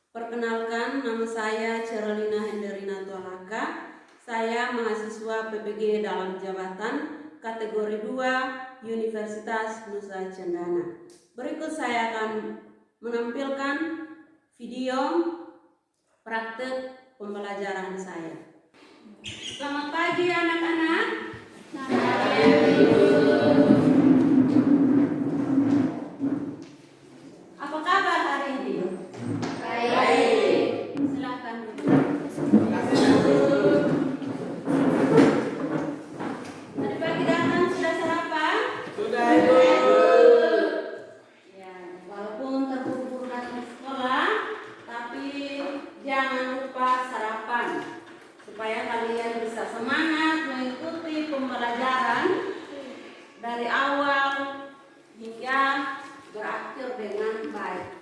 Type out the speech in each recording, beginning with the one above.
Perkenalkan, nama saya Carolina Henderina Tualaka. Saya mahasiswa PPG dalam jabatan kategori 2 Universitas Nusa Cendana. Berikut saya akan menampilkan video praktek pembelajaran saya. Selamat pagi anak-anak. Apa kabar hari ini? Baik. Silakan duduk. Tadi pagi datang sudah sarapan? Sudah, Ibu. Ya, walaupun terburu-buru datang ke sekolah, tapi jangan lupa sarapan supaya kalian bisa semangat mengikuti pembelajaran dari awal hingga berakhir dengan baik.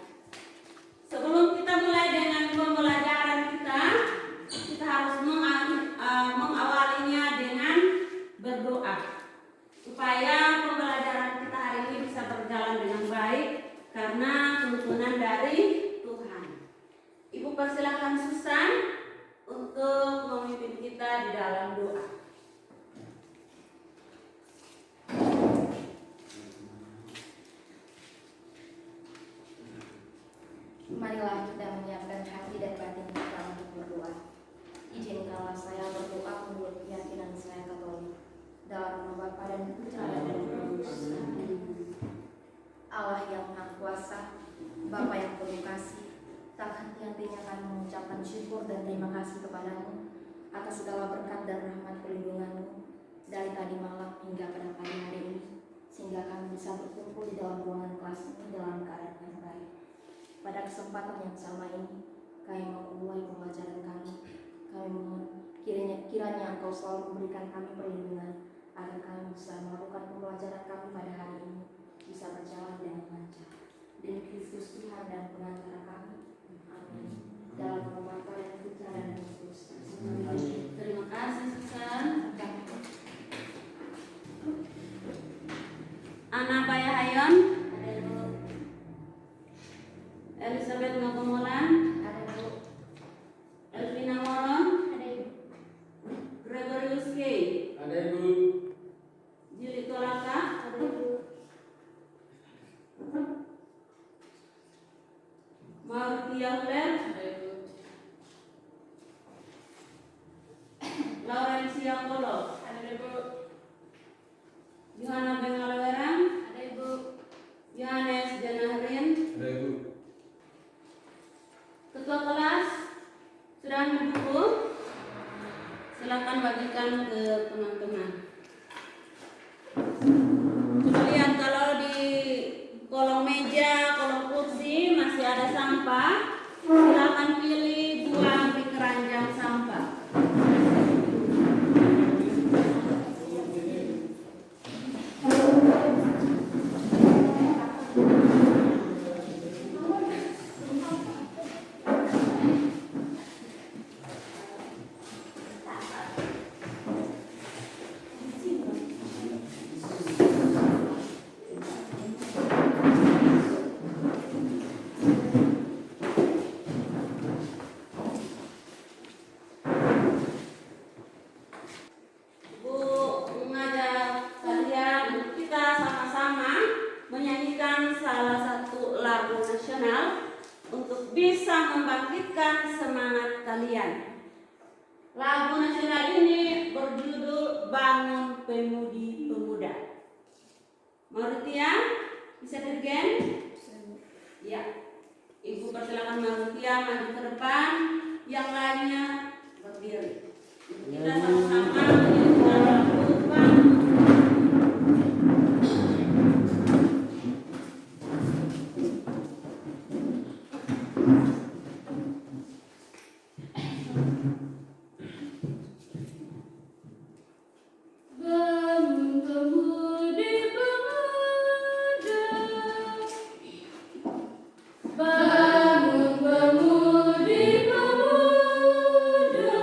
Sebelum kita mulai dengan pembelajaran kita harus mengawalinya dengan berdoa supaya pembelajaran kita hari ini bisa berjalan dengan baik karena tuntunan dari Tuhan. Ibu persilakan Susan untuk memimpin kita di dalam doa. Marilah kita menyiapkan hati dan batin kita untuk berdoa. Izinkanlah saya berdoa menurut keyakinan saya Katolik. Dalam nama Bapa dan Putra dan Roh Kudus. Allah yang Maha Kuasa, Bapa yang penuh kasih, tak henti-hentinya kami mengucapkan syukur dan terima kasih kepadamu atas segala berkat dan rahmat perlindunganmu dari tadi malam hingga pada pagi hari ini, sehingga kami bisa berkumpul di dalam ruangan kelas ini dalam keadaan yang baik. Pada kesempatan yang sama ini, kami mau memulai pembelajaran kami. Kami mohon kiranya Engkau selalu memberikan kami perlindungan agar kami bisa melakukan pembelajaran kami pada hari ini bisa berjalan dengan lancar. Demi Kristus Tuhan dan pengantara kami. Amin. Dalam nama Bapa dan Putra dan Roh Kudus. Terima kasih Susan. Ana Bayahayon, Elizabeth Ngogomolan, Elvina Moron, Gregorius K, Ada, Ibu. Juli Tolaka, Mauritia Huler, Laurencia Polo, Yohana Bengalawerang, Yohanes Janahrin. Ada, Ibu. Ketua kelas sudah ambil buku? Silakan bagikan ke teman-teman. Coba lihat kalau di kolong meja, kolong kursi masih ada sampah. Silakan pilih, buang di keranjang sampah. Menyanyikan salah satu lagu nasional untuk bisa membangkitkan semangat kalian. Lagu nasional ini berjudul Bangun Pemudi Pemuda. Mauritia, bisa dirgen? Ya, Ibu persilakan Mauritia maju ke depan, yang lainnya berdiri. Kita sama-sama menyanyikan lagu Bangun. Bangun pemudi pemuda,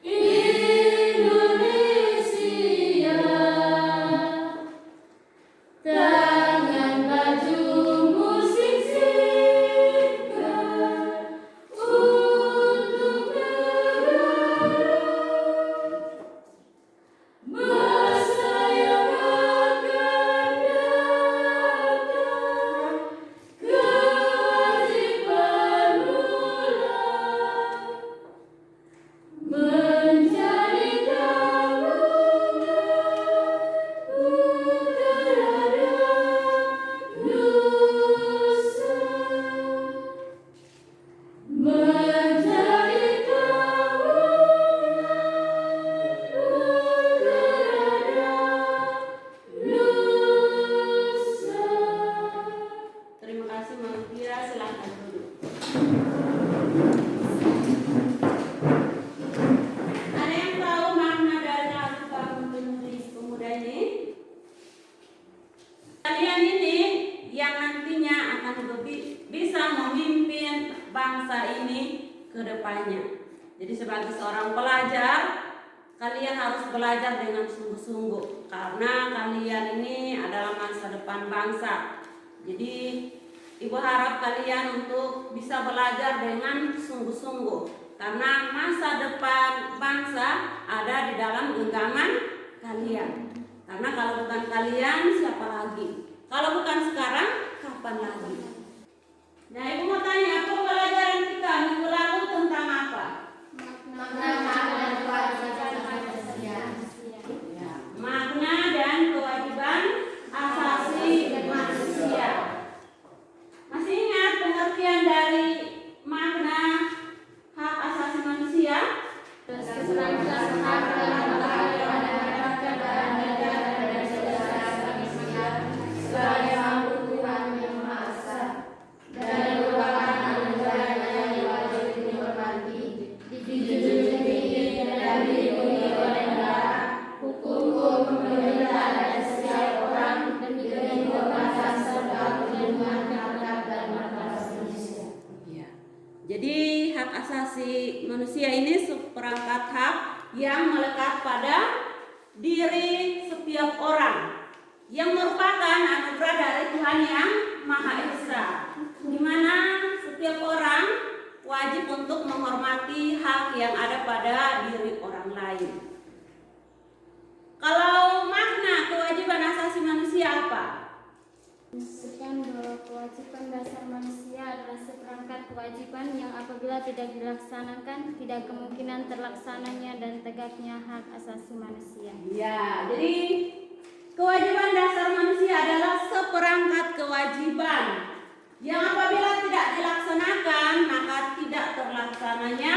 Indonesia, tangan bajumu sing-singkan. Ada yang tahu makna dari lagu Bangun Pemuda ini? Kalian ini yang nantinya akan bisa memimpin bangsa ini ke depannya. Jadi sebagai seorang pelajar, kalian harus belajar dengan sungguh-sungguh karena kalian ini adalah masa depan bangsa. Jadi Ibu harap kalian untuk bisa belajar dengan sungguh-sungguh karena masa depan bangsa ada di dalam genggaman kalian. Karena kalau bukan kalian, siapa lagi? Kalau bukan sekarang, kapan lagi? Nah, Ibu mau tanya, pembelajaran kita minggu lalu tentang apa? Makna dan kewajiban asasi manusia. Masih ingat pengertian dari makna hak asasi manusia? Jadi hak asasi manusia ini seperangkat hak yang melekat pada diri setiap orang yang merupakan anugerah dari Tuhan yang Maha Esa, di mana setiap orang wajib untuk menghormati hak yang ada pada diri orang lain. Kalau makna kewajiban asasi manusia apa? Menunjukkan bahwa kewajiban dasar manusia adalah seperangkat kewajiban yang apabila tidak dilaksanakan tidak kemungkinan terlaksananya dan tegaknya hak asasi manusia. Ya, jadi kewajiban dasar manusia adalah seperangkat kewajiban yang apabila tidak dilaksanakan maka tidak terlaksananya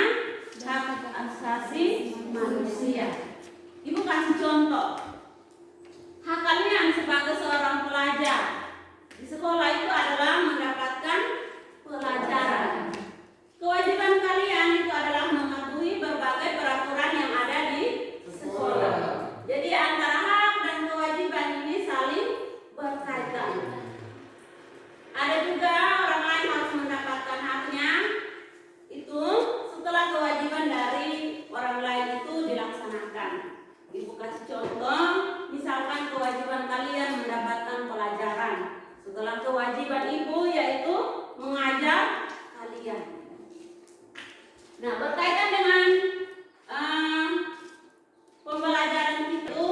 hak asasi manusia. Ibu kasih contoh. Hak kalian sebagai seorang pelajar di sekolah itu adalah mendapatkan pelajaran. Kewajiban kalian itu adalah mematuhi berbagai peraturan yang ada di sekolah. Jadi antara hak dan kewajiban ini saling berkaitan. Ada juga orang lain harus mendapatkan haknya itu setelah kewajiban dari orang lain itu dilaksanakan. Ibu kasih contoh, misalkan kewajiban kalian mendapatkan pelajaran. Setelah kewajiban ibu yaitu mengajar kalian. Nah, berkaitan dengan pembelajaran itu,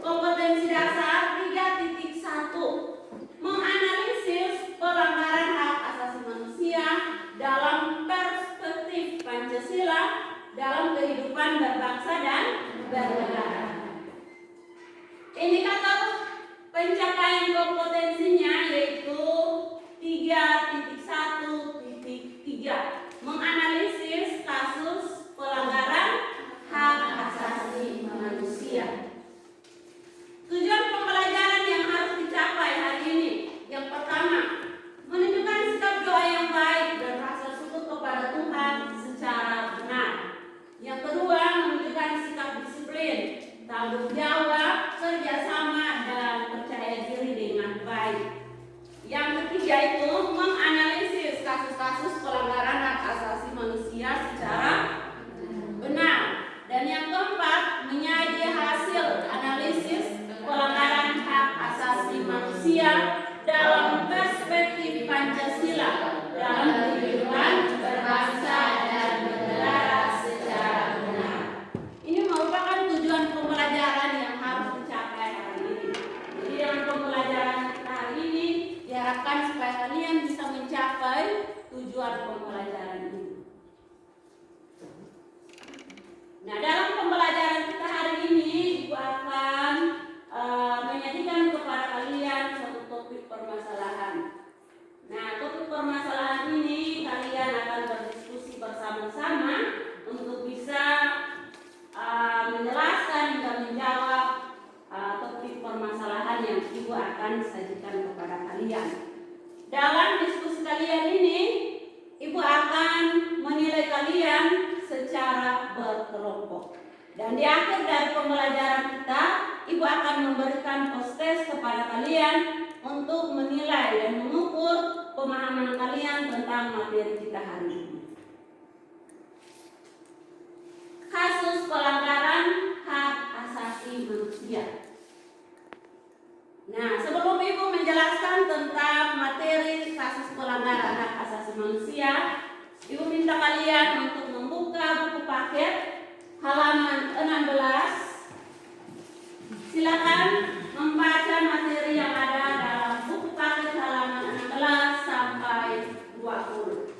kompetensi dasar 3.1 menganalisis pelanggaran hak asasi manusia dalam perspektif Pancasila dalam kehidupan berbangsa dan bernegara. Indikator pencapaian kompetensinya yaitu 3.1.3 menganalisis kasus pelanggaran hak asasi manusia. Tujuan pembelajaran yang harus dicapai hari ini, yang pertama, menunjukkan sikap doa yang baik dan rasa syukur kepada Tuhan secara benar. Yang kedua, menunjukkan sikap disiplin, tanggung jawab, kerjasama, dan percaya diri dengan baik. Dan di akhir dari pembelajaran kita, Ibu akan memberikan post-test kepada kalian untuk menilai dan mengukur pemahaman kalian tentang materi kita hari ini. Kasus pelanggaran hak asasi manusia. Nah, sebelum Ibu menjelaskan tentang materi kasus pelanggaran hak asasi manusia, Ibu minta kalian untuk membuka buku paket halaman 16. Silakan membaca materi yang ada dalam buku paket halaman 16 sampai 20.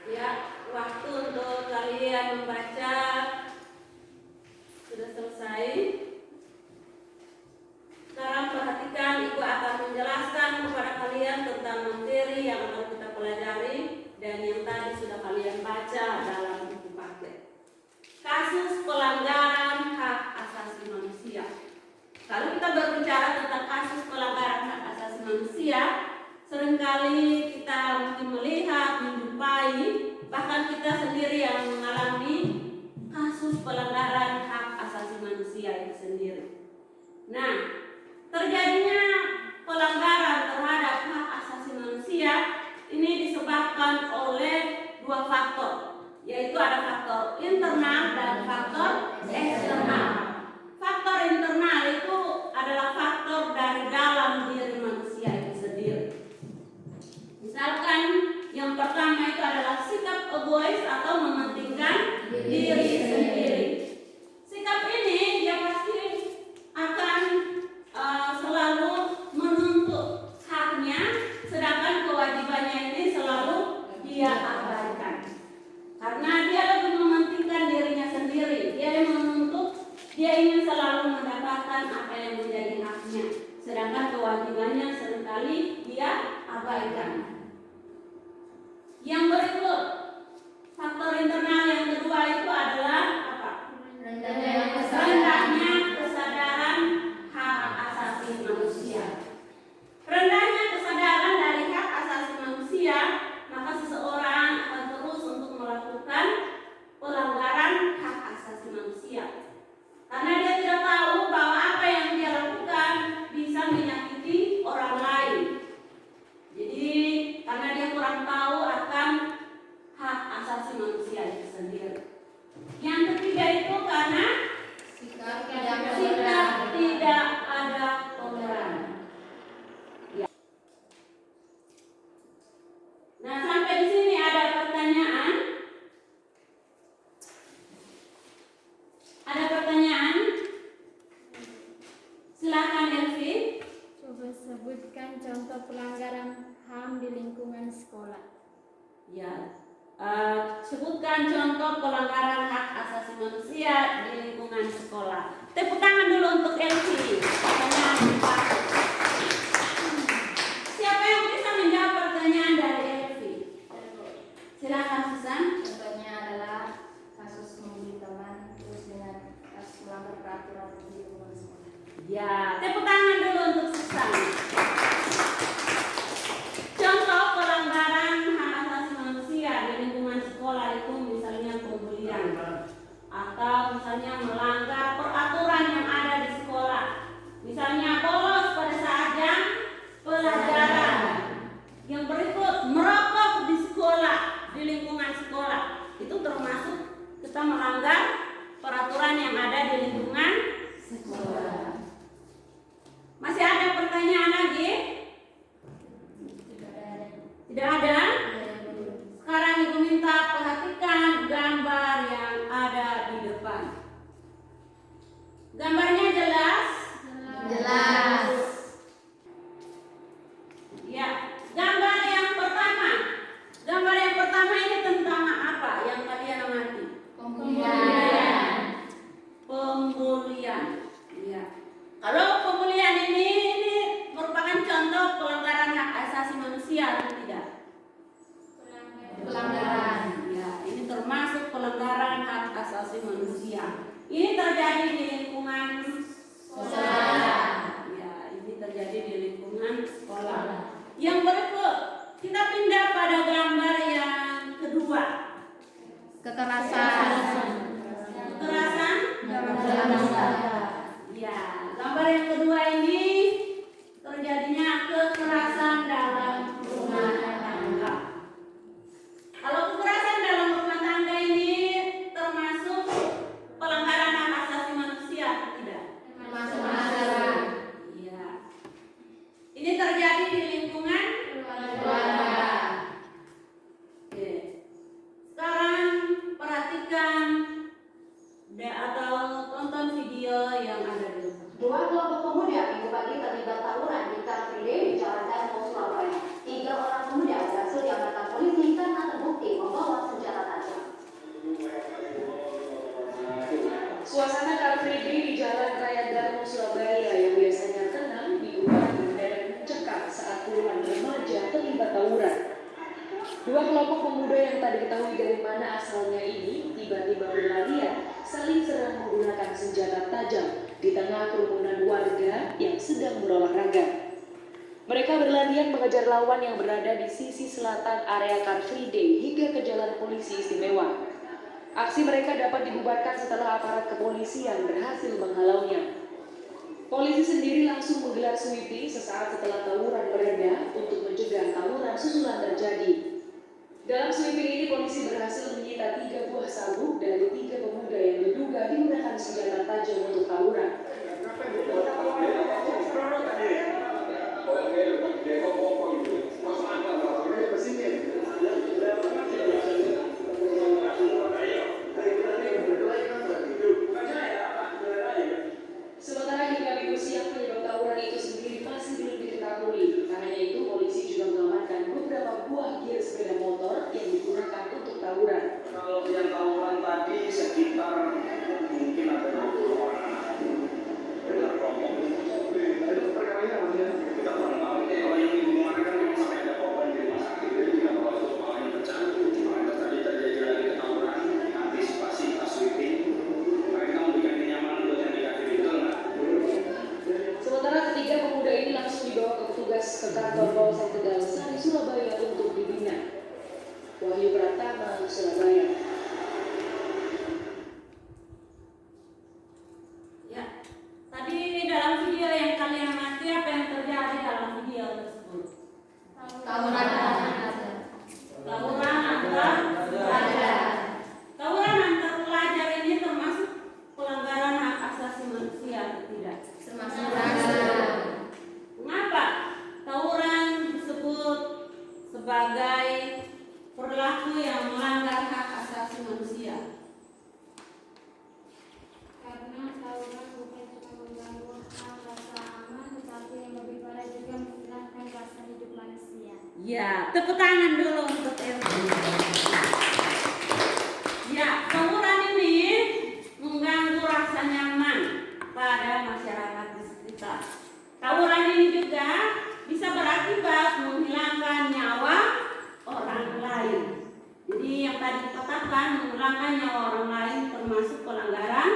Ya, waktu untuk kalian membaca sudah selesai. Sekarang perhatikan, Ibu akan menjelaskan kepada kalian tentang materi yang akan kita pelajari dan yang tadi sudah kalian baca dalam buku paket. Kasus pelanggaran hak asasi manusia. Kalau kita berbicara tentang kasus pelanggaran hak asasi manusia, seringkali kita mungkin melihat, menjumpai, bahkan kita sendiri yang mengalami kasus pelanggaran hak asasi manusia itu sendiri. Nah, terjadinya pelanggaran terhadap hak asasi manusia ini disebabkan oleh dua faktor, yaitu ada faktor internal dan faktor eksternal. Faktor internal itu adalah faktor dari dalam diri manusia itu sendiri. Misalkan yang pertama itu adalah sikap egois atau mementingkan diri sendiri. Sikap ini dia pasti akan selalu menuntut haknya, sedangkan kewajibannya ini selalu dia abaikan. Karena dia lebih mementingkan dirinya sendiri, dia yang menuntut, dia ingin selalu mendapatkan apa yang menjadi haknya, sedangkan kewajibannya seringkali dia abaikan. Yang berikut, faktor internal yang kedua itu adalah apa? Rendahnya kesadaran hak asasi manusia. Rendahnya kesadaran dari hak asasi manusia, maka seseorang akan terus untuk melakukan pelanggaran hak asasi manusia. Karena dia tidak tahu bahwa apa yang dia lakukan bisa menyakiti orang lain. Jadi karena dia kurang tahu akan hak asasi manusia itu sendiri. Yang ketiga itu karena sikap tidak ada toleransi. Ya. Nah, sampai di sini ada pertanyaan? Ada pertanyaan? Silakan Elvi. Coba sebutkan contoh pelanggaran HAM di lingkungan sekolah. Ya, sebutkan contoh pelanggaran hak asasi manusia di lingkungan sekolah. Tepuk tangan dulu untuk Elvi. Pertanyaan dipakai. Siapa yang bisa menjawab pertanyaan dari Elvi? Silakan Susan. Contohnya adalah kasus membuli teman terus dengan kasus melanggar peraturan di lingkungan sekolah. Ya, tepuk tangan dulu untuk Susan. Contoh pelanggaran hak asasi manusia di lingkungan sekolah itu misalnya pembulian atau misalnya melanggar peraturan yang ada di sekolah. Misalnya bolos pada saat jam pelajaran. Yang berikut merokok di sekolah, di lingkungan sekolah. Itu termasuk kita melanggar peraturan yang ada di lingkungan sekolah. Masih ada pertanyaan lagi? Tidak ada? Sekarang Ibu minta perhatikan gambar yang ada di depan. Gambarnya jelas? asasi manusia. Ini terjadi di lingkungan Sekolah. ya, ini terjadi di lingkungan sekolah. Yang berikut kita pindah pada gambar yang kedua. Kekerasan. Kekerasan. Dalam masyarakat. Ya, gambar yang kedua ini terjadinya kekerasan dalam rumah tangga. Kalau kekerasan dalam rumah tangga ini termasuk pelanggaran hak asasi manusia atau tidak? Termasuk masalah. Iya. Ini terjadi di lingkungan Keluarga. Oke. Sekarang perhatikan atau tonton video yang ada di depan. Dua kelompok pemuda minggu pagi terlibat tawuran di Car Free Day di Jalan Darmo, Surabaya. 3 orang pemuda berhasil diamankan polisi karena terbukti membawa senjata tajam. Suasana Car Free Day di Jalan Raya Darmo, Surabaya yang biasanya tenang diubah mendadak mencekam saat puluhan remaja terlibat tawuran. Dua kelompok pemuda yang tak diketahui dari mana asalnya ini tiba-tiba berlarian saling serang menggunakan senjata tajam di tengah kerumunan warga yang sedang berolahraga. Mereka berlarian mengejar lawan yang berada di sisi selatan area Car Free Day hingga ke Jalan Polisi Istimewa. Aksi mereka dapat dibubarkan setelah aparat kepolisian berhasil menghalaunya. Polisi sendiri langsung menggelar sweeping sesaat setelah tawuran mereda untuk mencegah tawuran susulan terjadi. Dalam sweeping ini polisi berhasil menyita 3 buah sabuk dari 3 pemuda yang diduga digunakan senjata tajam untuk tawuran. Sementara hingga minggu siang penyebab tawuran itu sendiri masih belum diketahui. Tak hanya itu, polisi juga mengamankan beberapa buah gear sepeda motor yang digunakan untuk tawuran. Kalau yang tawuran tadi sekitar mungkin ada 20 orang dengan kelompok. Itu perkaranya apa sih? Kita kurang tahu. Kalau yang minggu kemarin kan memang sampai ada korban di rumah sakit. Jadi kita tahu itu kepalanya pecah. Terus tadi terjadi lagi tawuran. Antisipasi kita sweeping. Mereka memberikan kenyamanan buat yang dikasih itu enggak? Sementara ketiga pemuda ini langsung dibawa ke petugas ke kantor Polsek Tegal Sari, Surabaya untuk dibina. Wahyu Pratama, Surabaya. Ya, tadi dalam video yang kalian amati apa yang terjadi dalam video tersebut? Tawuran. Tawuran antar pelajar. Tawuran antar pelajar ini termasuk pelanggaran hak asasi manusia atau tidak? Termasuk masalah. Mengapa tawuran disebut sebagai perilaku yang melanggar hak asasi manusia? Karena tawuran bukan cuma mengganggu hak rasa aman, tetapi yang lebih parah juga menghilangkan rasa hidup manusia. Ya, tepuk tangan dulu untuk Elvi. Ya, tawuran ini mengganggu rasa nyaman pada masyarakat di sekitar. Tawuran ini juga bisa berakibat menghilangkan nyawa orang lain. Jadi yang tadi dikatakan menghilangkan nyawa orang lain termasuk pelanggaran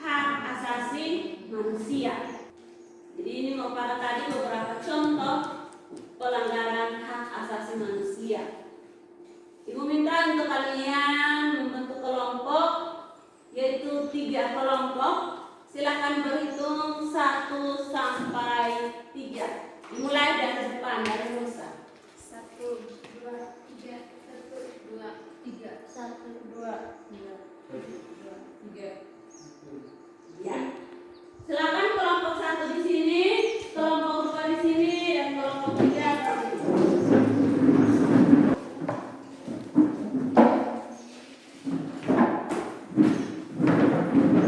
hak asasi manusia. Jadi ini merupakan tadi beberapa contoh pelanggaran hak asasi manusia. Ibu minta untuk kalian membentuk kelompok, yaitu 3 kelompok. Silakan berhitung 1 sampai 3. Dimulai dari depan, dari Musa. 1, 2, 3, 1, 2, 3, 1, 2, 3. Ya. Silakan kelompok 1 di sini, kelompok 2 di sini, dan kelompok 3 di sini.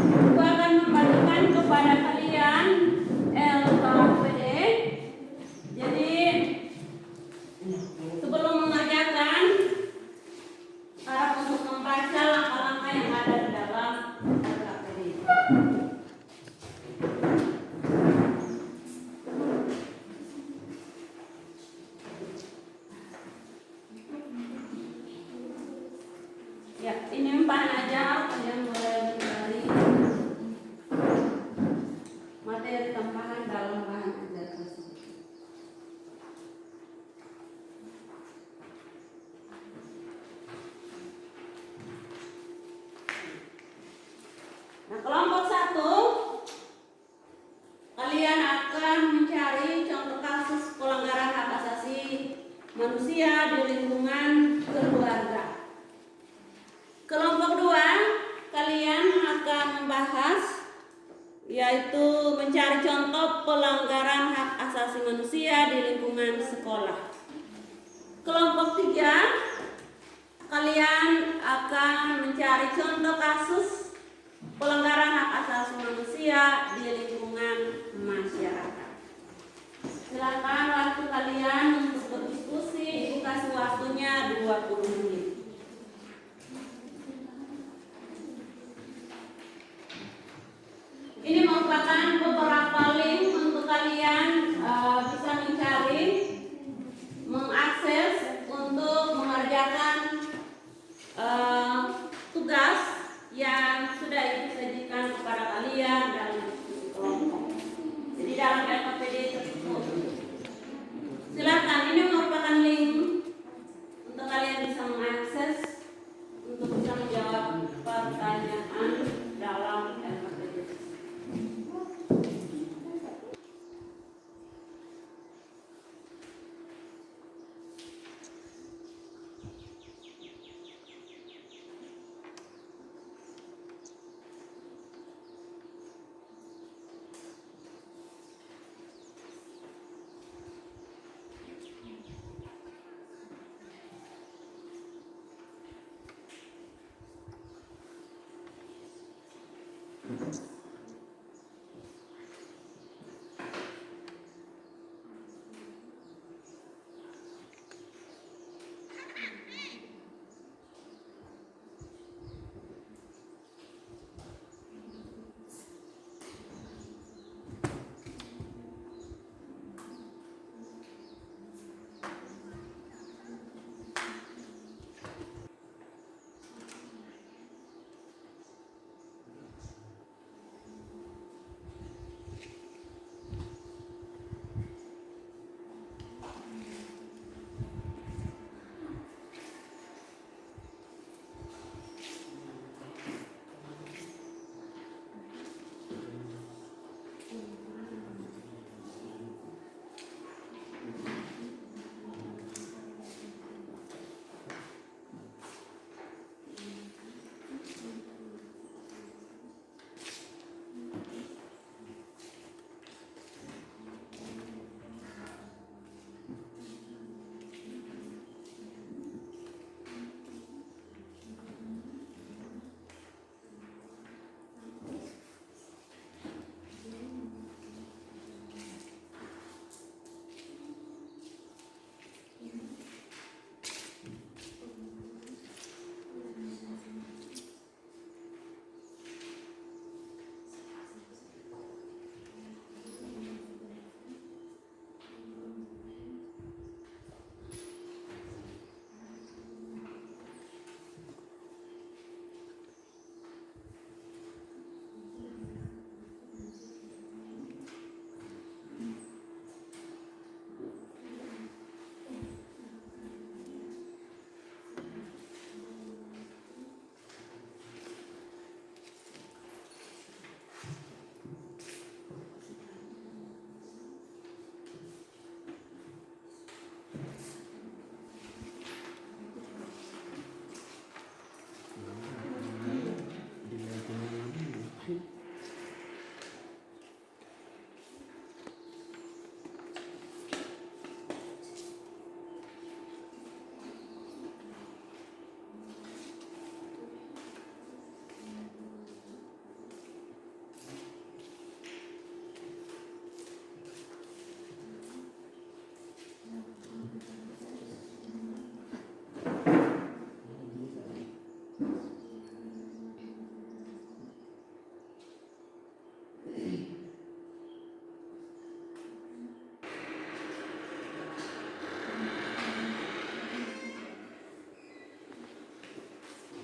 Aku akan membagikan kepada kalian LKPD. Jadi sebelum mengerjakan, harap untuk membaca langkah-langkah yang ada di dalam LKPD. Ya, ini umpan aja, kalian boleh Nah, kelompok 1, kalian akan mencari contoh kasus pelanggaran hak asasi manusia di lingkungan keluarga. Kelompok 2, kalian akan membahas yaitu mencari contoh pelanggaran hak asasi manusia di lingkungan sekolah. Kelompok 3, kalian akan mencari contoh kasus pelanggaran hak asasi manusia di lingkungan masyarakat. Silakan waktu kalian untuk berdiskusi, Ibu kasih waktunya 20 menit. Ini merupakan beberapa link untuk kalian bisa mencari, mengakses untuk mengerjakan tugas yang sudah Ibu sajikan kepada kalian dalam diskusi kelompok. Jadi dalam LKPD tersebut. Silakan, ini merupakan link untuk kalian bisa mengakses untuk bisa menjawab pertanyaan dalam LKPD.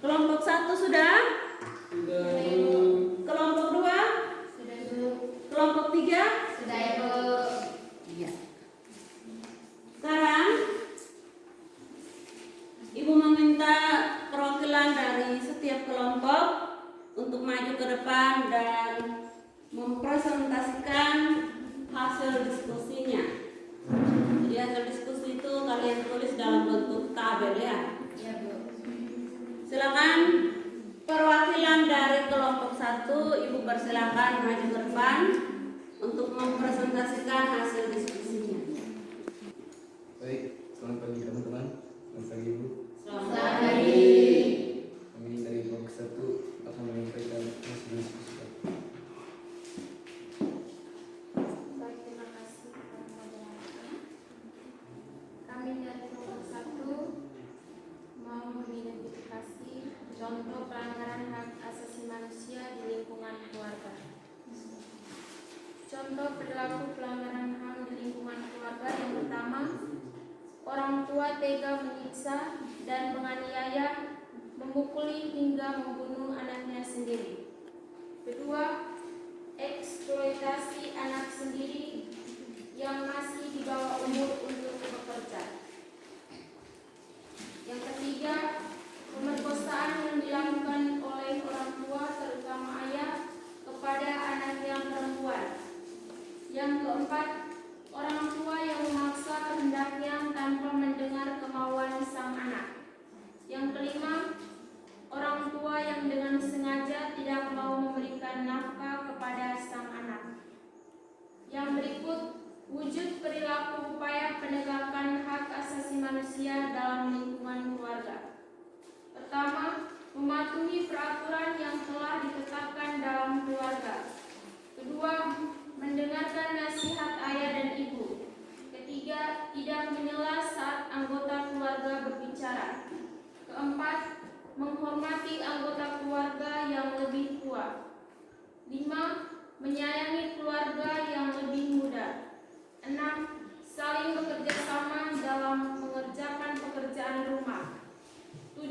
Kelompok 1 sudah? Sudah, Bu. Kelompok 2? Sudah, Bu. Kelompok 3? Sudah ya, Bu. Iya. Sekarang Ibu meminta perwakilan dari setiap kelompok untuk untuk maju ke depan dan mempresentasikan hasil diskusinya. Jadi hasil diskusi itu kalian tulis dalam bentuk tabel ya. Ya, Bu. Silakan perwakilan dari kelompok 1, Ibu persilakan maju ke depan untuk mempresentasikan hasil diskusinya. Baik, selamat pagi teman-teman. Selamat pagi Ibu. Selamat pagi. Kami dari kelompok 1 akan menyampaikan hasil diskusi. Baik, terima kasih kepada moderator. Kami dari kelompok 1 mau mengidentifikasi contoh pelanggaran hak asasi manusia di lingkungan keluarga. Contoh perilaku pelanggaran HAM di lingkungan keluarga yang pertama, orang tua tega menyiksa dan menganiaya, memukuli hingga membunuh anaknya sendiri. Kedua, eksploitasi anak sendiri yang masih di bawah umur untuk bekerja. Yang ketiga, pemerkosaan yang dilakukan oleh orang tua terutama ayah kepada anak yang perempuan. Yang keempat, orang tua yang memaksa kehendaknya tanpa mendengar kemauan sang anak. Yang kelima, orang tua yang dengan sengaja tidak mau memberikan nafkah kepada sang anak. Yang berikut, wujud perilaku upaya penegakan hak asasi manusia dalam lingkungan keluarga. Pertama, mematuhi peraturan yang telah ditetapkan dalam keluarga. Kedua, mendengarkan nasihat ayah dan ibu. Ketiga, tidak menyela saat anggota keluarga berbicara. Keempat, menghormati anggota keluarga yang lebih tua. 5. Menyayangi keluarga yang lebih muda. 6. Saling bekerja sama dalam mengerjakan pekerjaan rumah. 7.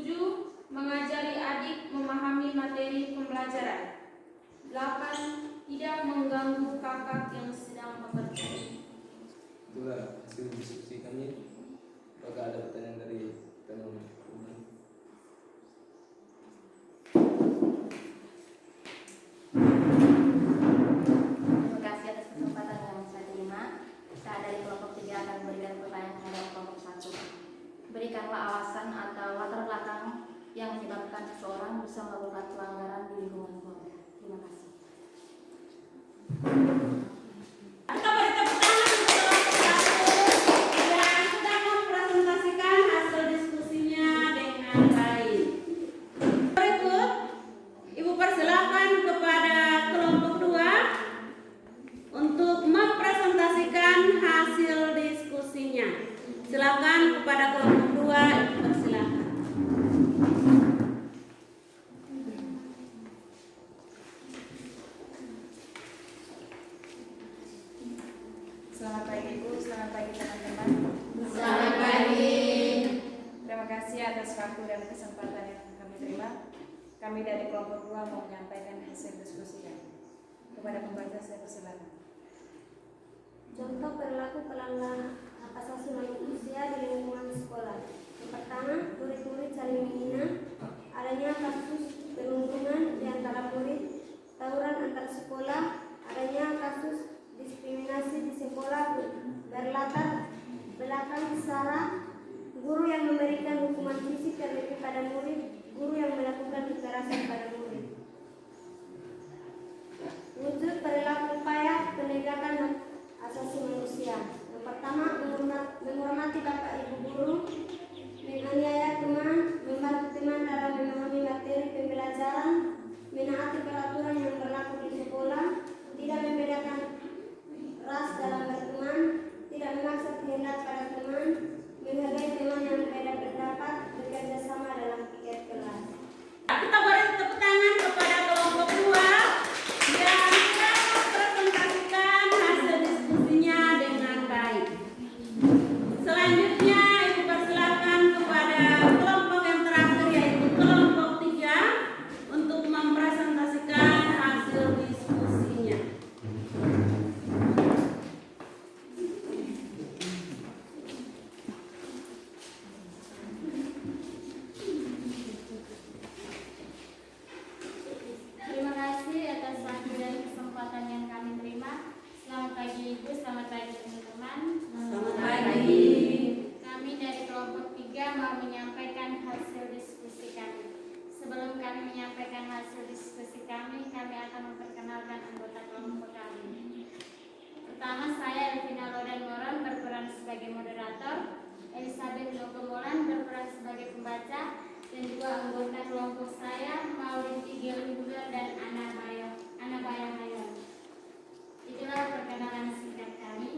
Mengajari adik memahami materi pembelajaran. 8. Tidak mengganggu kakak yang sedang bekerja. Itulah hasil diskusi kami. Apakah ada pertanyaan dari teman-teman? Terima kasih atas kesempatan yang saya terima. Saya dari kelompok 3 akan memberikan pertanyaan terhadap kelompok 1. Berikanlah alasan atau latar belakang yang menyebabkan seseorang bisa melakukan pelanggaran di lingkungan keluarga. Terima kasih. Kita beri tepuk tangan untuk kelompok 1 yang sudah mempresentasikan hasil diskusinya dengan baik. Berikut, Ibu persilakan kepada kelompok 2 untuk mempresentasikan hasil diskusinya. Silakan kepada kelompok 2, Ibu persilakan. Selamat pagi Ibu, selamat pagi teman-teman. Selamat pagi. Terima kasih atas waktu dan kesempatan yang kami terima. Kami dari kelompok 2 mau menyampaikan hasil diskusi kami. Kepada pembaca saya persilakan. Contoh perilaku pelanggaran hak asasi manusia di lingkungan sekolah. Yang pertama, murid-murid saling menghina, adanya kasus perundungan di antara murid, tawuran antar sekolah, adanya kasus diskriminasi di sekolah berlatar belakang sara, guru yang memberikan hukuman fisik terlebih pada murid, guru yang melakukan kekerasan pada murid. Wujud perilaku upaya penegakan hak asasi manusia. Yang pertama, menghormati bapak ibu guru, menganiaya teman, membantu teman dalam memahami materi pembelajaran, menaati peraturan yang berlaku di sekolah, tidak membedakan ras dalam berteman, tidak memaksa kehendak pada teman, menghargai teman yang berbeda pendapat, bekerja sama dalam piket kelas. Kita beri tepuk tangan Sebelum kami menyampaikan hasil diskusi kami akan memperkenalkan anggota kelompok kami. Pertama, saya Elvina Lodan Moran berperan sebagai moderator, Elizabeth Nogomolan berperan sebagai pembaca, dan dua anggota kelompok saya, Maulin Igel Luhur dan Ana Bayahayon. Itulah perkenalan singkat kami.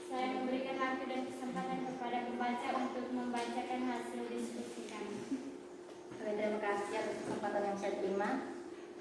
Saya memberikan waktu dan kesempatan kepada pembaca untuk membacakan hasil diskusi kami. Terima kasih atas kesempatan yang saya terima.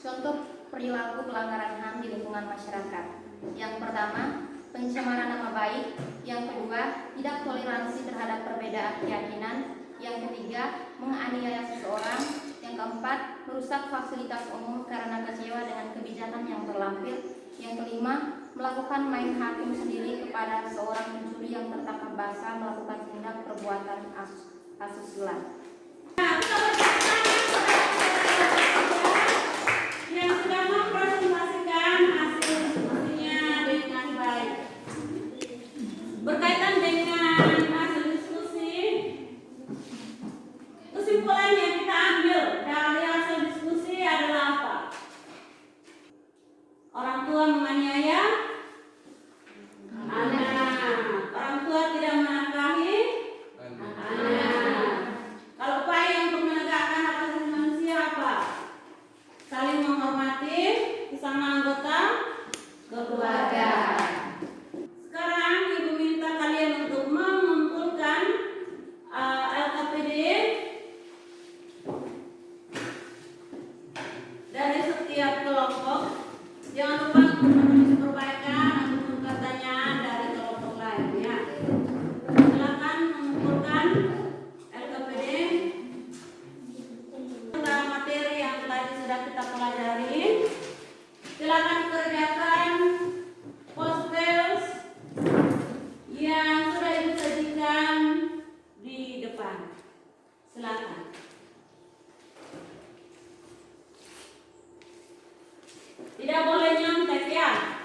Contoh perilaku pelanggaran HAM di lingkungan masyarakat. Yang pertama, pencemaran nama baik. Yang kedua, tidak toleransi terhadap perbedaan keyakinan. Yang ketiga, menganiaya seseorang. Yang keempat, merusak fasilitas umum karena kecewa dengan kebijakan yang terlampir. Yang kelima, melakukan main hakim sendiri kepada seorang pencuri yang tertangkap basah melakukan tindak perbuatan asusila. Yang sudah mempresentasikan hasil diskusinya dengan baik. Berkaitan dengan hasil diskusi, kesimpulan yang kita ambil dari hasil diskusi adalah apa? Orang tua menganiaya anak, orang tua tidak menafkahi anak. Kalau upaya untuk menegakkan hak asasi manusia apa? Saling menghormati sesama anggota keluarga. Sekarang Ibu minta kalian untuk mengumpulkan LKPD dari setiap kelompok. Jangan lupa untuk menulis perbaikan ataupun katanya dari kelompok lain ya. Silakan mengumpulkan LKPD tentang materi yang tadi sudah kita pelajari. Silakan kerjakan posters yang sudah Ibu sajikan di depan. Silakan. Tidak boleh nyontek ya.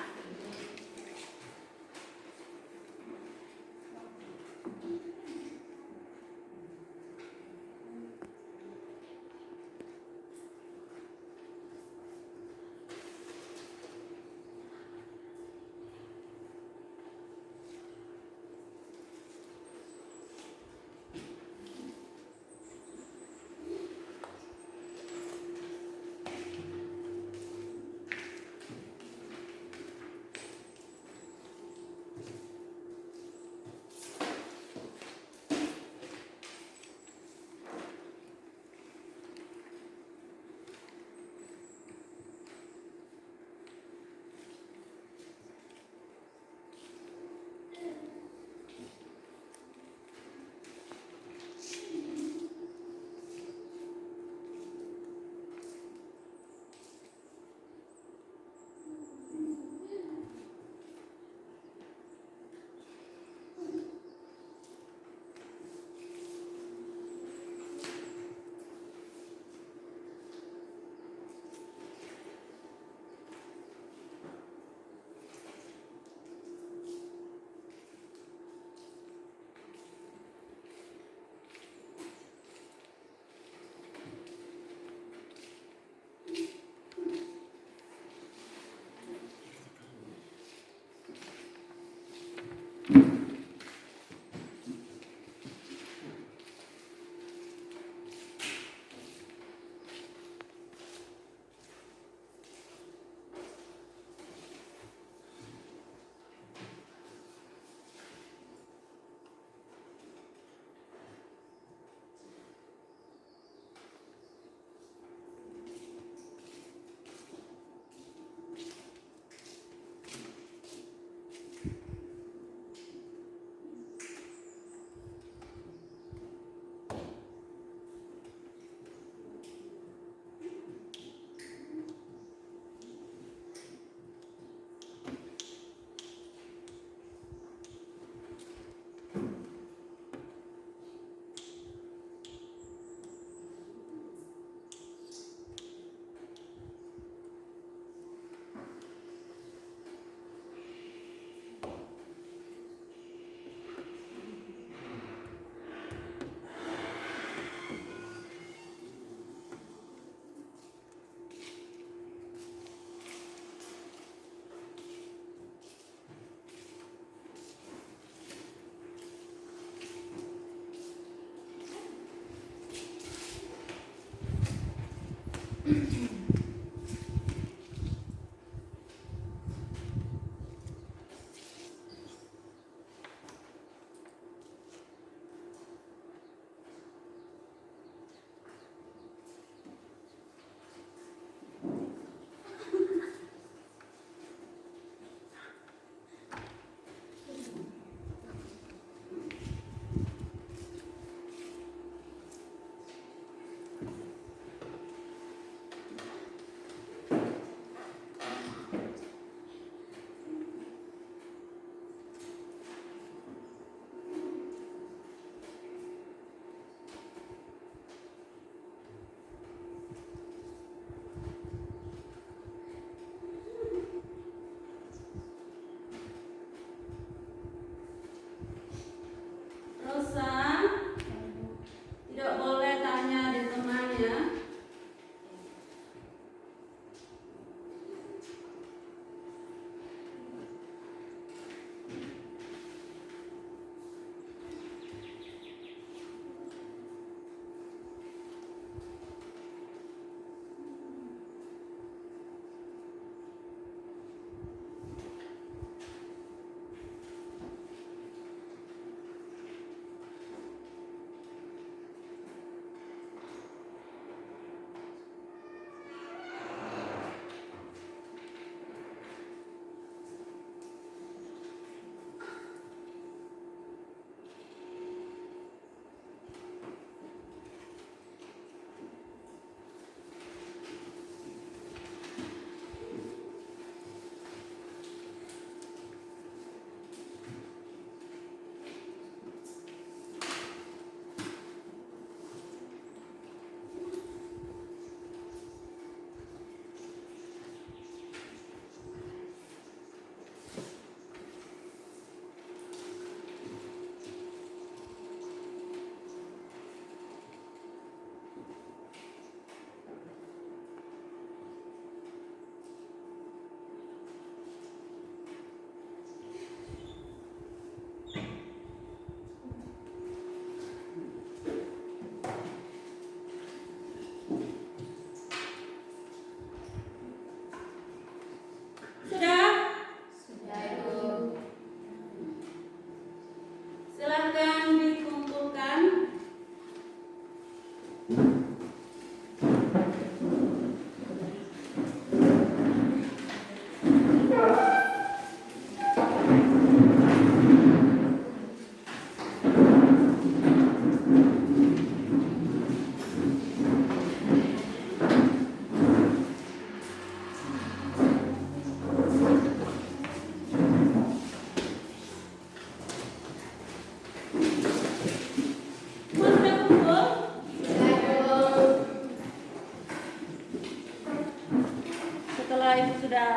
setelah ibu sudah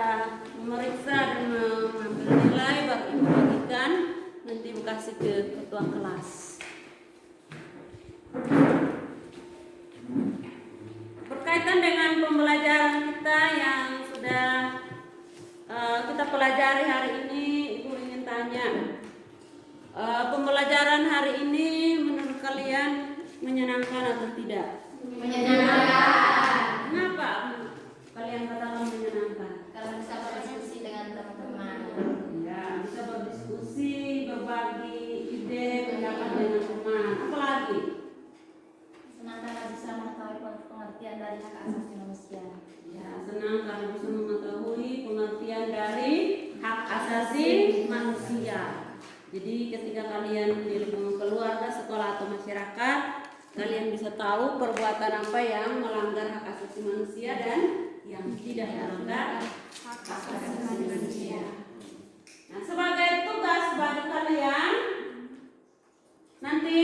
memeriksa dan mengambil nilai, baru ibu bagikan, nanti ibu kasih ke ketua kelas. Berkaitan dengan pembelajaran kita yang sudah kita pelajari hari ini, ibu ingin tanya, pembelajaran hari ini menurut kalian menyenangkan atau tidak? Menyenangkan. Kenapa kalian katakan menyenangkan? Kalau bisa berdiskusi dengan teman-teman. Ya, bisa berdiskusi, berbagi ide, pendapat dengan teman. Apalagi? Senang karena bisa mengetahui pengertian dari hak asasi manusia. Ya, senang karena bisa mengetahui pengertian dari hak asasi manusia. Jadi ketika kalian di lingkungan keluarga, sekolah atau masyarakat, kalian bisa tahu perbuatan apa yang melanggar hak asasi manusia dan yang tidak melanggar hak asasi manusia. Nah, sebagai tugas bagi kalian, nanti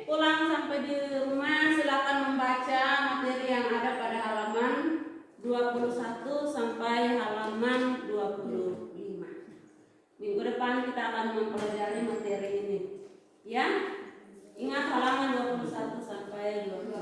pulang sampai di rumah silakan membaca materi yang ada pada halaman 21 sampai halaman 25. Minggu depan kita akan mempelajari materi ini. Ya, ingat halaman 21 sampai 25.